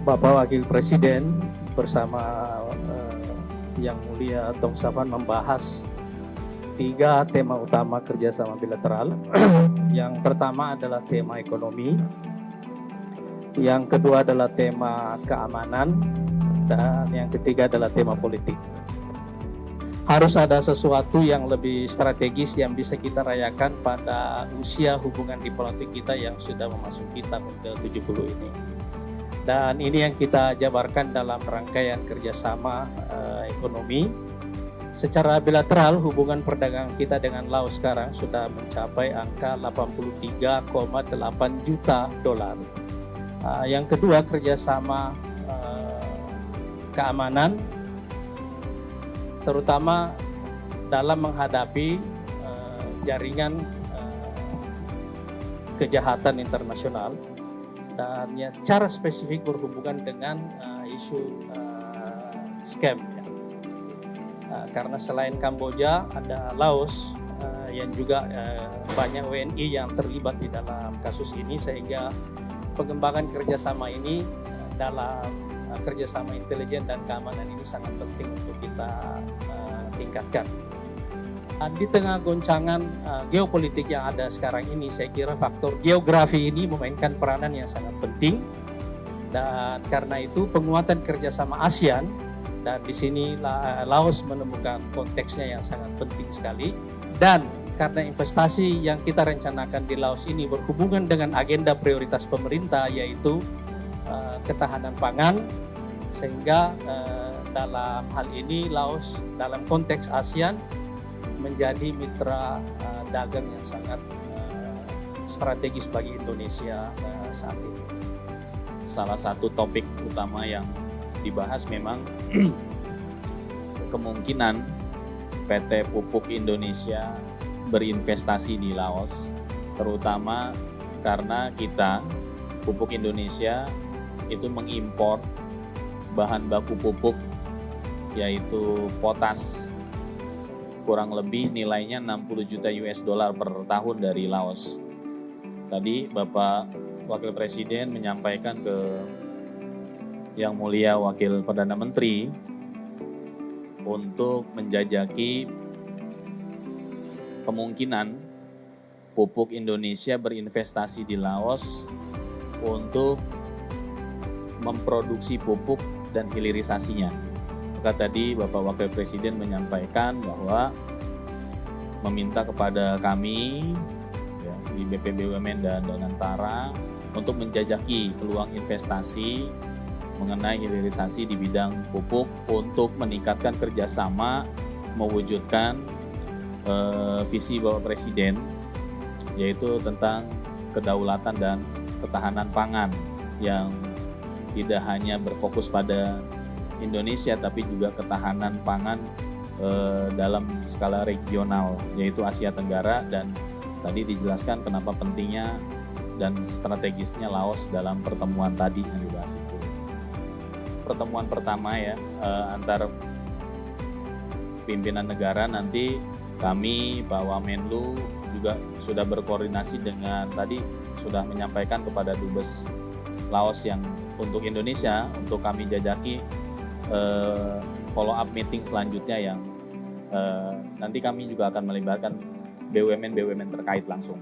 Bapak Wakil Presiden bersama Yang Mulia Tong Savan membahas 3 tema utama kerjasama bilateral. Yang pertama adalah tema ekonomi, yang kedua adalah tema keamanan, dan yang ketiga adalah tema politik. Harus ada sesuatu yang lebih strategis yang bisa kita rayakan pada usia hubungan diplomatik kita yang sudah memasuki tahun ke-70 ini. Dan ini yang kita jabarkan dalam rangkaian kerjasama ekonomi. Secara bilateral, hubungan perdagangan kita dengan Laos sekarang sudah mencapai angka 83,8 juta dolar. Yang kedua, kerjasama keamanan, terutama dalam menghadapi jaringan kejahatan internasional. Dan ya, secara spesifik berhubungan dengan isu scam. Karena selain Kamboja ada Laos yang juga banyak WNI yang terlibat di dalam kasus ini, sehingga pengembangan kerjasama ini dalam kerjasama intelijen dan keamanan ini sangat penting untuk kita tingkatkan. Di tengah goncangan geopolitik yang ada sekarang ini, saya kira faktor geografi ini memainkan peranan yang sangat penting. Dan karena itu penguatan kerjasama ASEAN, dan di sini Laos menemukan konteksnya yang sangat penting sekali. Dan karena investasi yang kita rencanakan di Laos ini berhubungan dengan agenda prioritas pemerintah, yaitu ketahanan pangan, sehingga dalam hal ini Laos dalam konteks ASEAN menjadi mitra dagang yang sangat strategis bagi Indonesia saat ini. Salah satu topik utama yang dibahas memang kemungkinan PT Pupuk Indonesia berinvestasi di Laos, terutama karena kita, Pupuk Indonesia, itu mengimpor bahan baku pupuk yaitu potas kurang lebih nilainya 60 juta US dollar per tahun dari Laos. Tadi Bapak Wakil Presiden menyampaikan ke Yang Mulia Wakil Perdana Menteri untuk menjajaki kemungkinan Pupuk Indonesia berinvestasi di Laos untuk memproduksi pupuk dan hilirisasinya. Maka tadi Bapak Wakil Presiden menyampaikan bahwa meminta kepada kami ya, di BP BUMN dan Danantara untuk menjajaki peluang investasi mengenai hilirisasi di bidang pupuk untuk meningkatkan kerjasama mewujudkan visi Bapak Presiden, yaitu tentang kedaulatan dan ketahanan pangan yang tidak hanya berfokus pada Indonesia, tapi juga ketahanan pangan dalam skala regional, yaitu Asia Tenggara. Dan tadi dijelaskan kenapa pentingnya dan strategisnya Laos dalam pertemuan tadi yang dibahas itu. Pertemuan pertama ya antar pimpinan negara, nanti kami Pak Wamenlu juga sudah berkoordinasi dengan, tadi sudah menyampaikan kepada Dubes Laos yang untuk Indonesia, untuk kami jajaki follow up meeting selanjutnya yang nanti kami juga akan melibatkan BUMN terkait langsung.